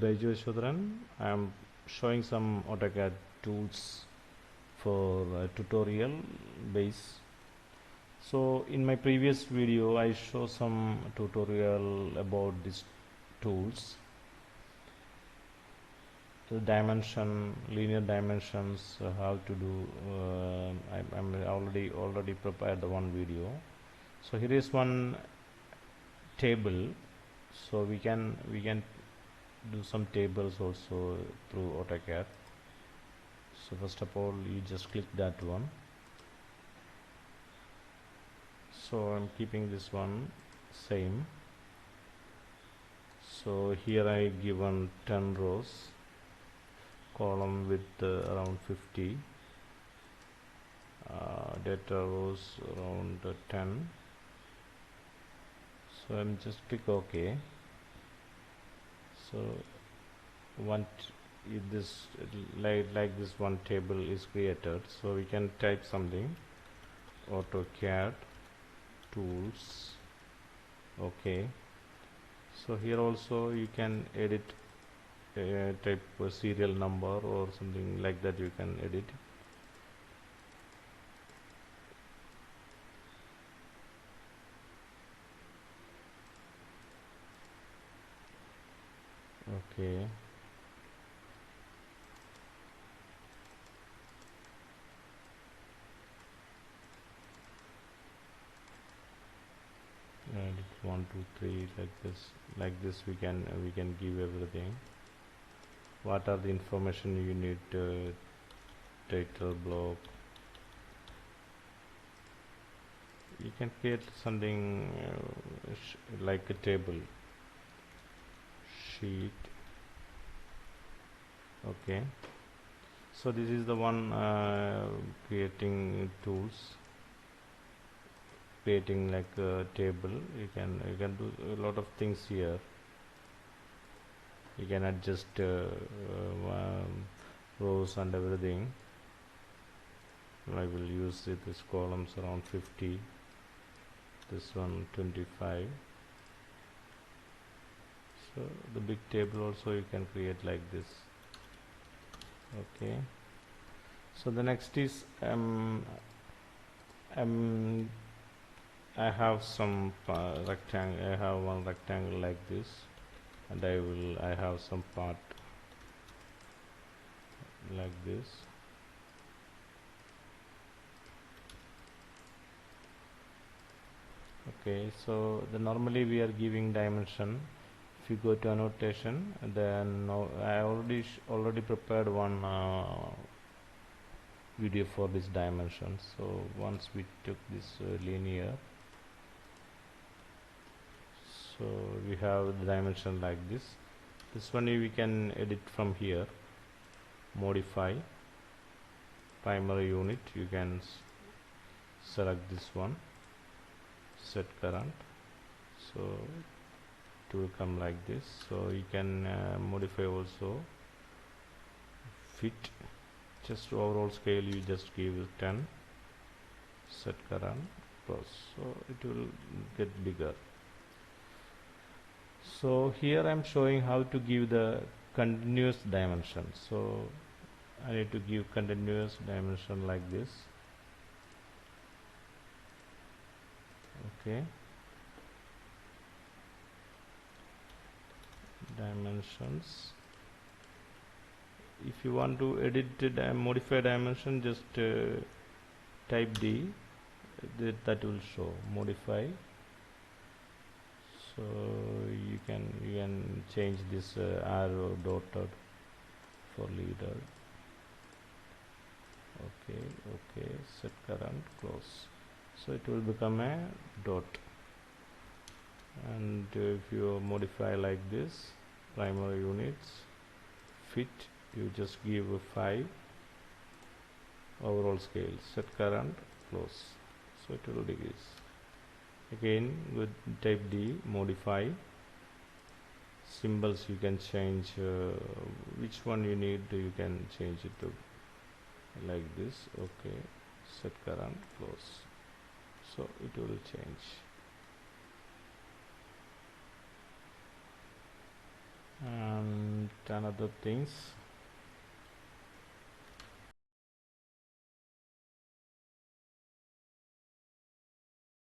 I am showing some AutoCAD tools for tutorial base. So in my previous video I show some tutorial about these tools, the dimension, linear dimensions, how to do. I'm already prepared the one video. So here is one table, so we can do some tables also through AutoCAD. So first of all you just click that one. So I'm keeping this one same. So here I given 10 rows, column width around 50, data rows around 10. So I'm just click OK. So if this like this one table is created, so we can type something, AutoCAD tools. Okay, so here also you can edit, type a serial number or something like that, you can edit. Okay, and 1 2 3 like this we can give everything. What are the information you need? Title block. You can create something like a table, sheet. Okay, so this is the one creating tools, creating like a table. You can do a lot of things here. You can adjust rows and everything. I will use this columns around 50, this one 25. So the big table also you can create like this. Okay, so the next is I have some rectangle. I have one rectangle like this, and I have some part like this. Okay, so normally we are giving dimension. If you go to annotation, then I already prepared one video for this dimension. So once we took this linear, so we have the dimension like this. This one we can edit from here. Modify primary unit, you can select this one, set current, so it will come like this. So you can modify also fit, just overall scale you just give 10, set current, close, so it will get bigger. So here I am showing how to give the continuous dimension. So I need to give continuous dimension like this. Okay, dimensions. If you want to edit modify dimension, just type D, that will show modify. So you can change this arrow dotted for leader. Okay, set current, close, so it will become a dot. And if you modify like this, primary units, fit, you just give a 5, overall scale, set current, close, so it will decrease. Again with type D, modify. Symbols you can change, which one you need, you can change it to like this. Okay, set current, close, so it will change. And another things.